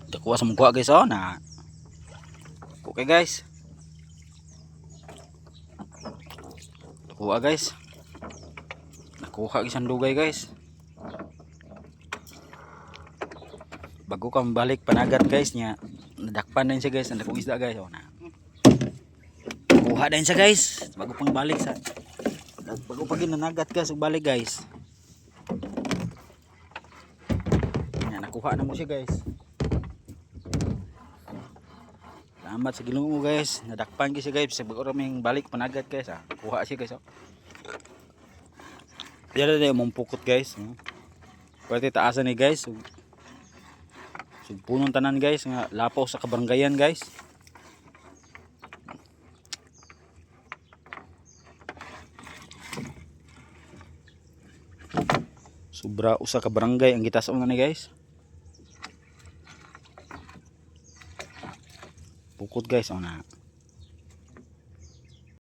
Dakuha sa mukha guys oh na. Okay guys. Dakuha guys. Nakuha isang dugay guys. Bago ka balik panagat guys nya. Nadakpan din siya guys, nadakong isda guys oh na. Kuha din siya guys. Bago pang balik sa. Bago pag nanagat guys, balik guys. Yan, nakuha na mo siya guys. Salamat sa Ginoo guys. Nadakpan siya guys. Bago raming balik panagat guys ah. Kuha siya guys oh. Yan na yung pukot guys. Pwede taasan ni guys. Punong tanan guys nga lapaw sa kabaranggayan guys. Sobra usa ka barangay ang gitason nga ni guys. Pukot guys oh na.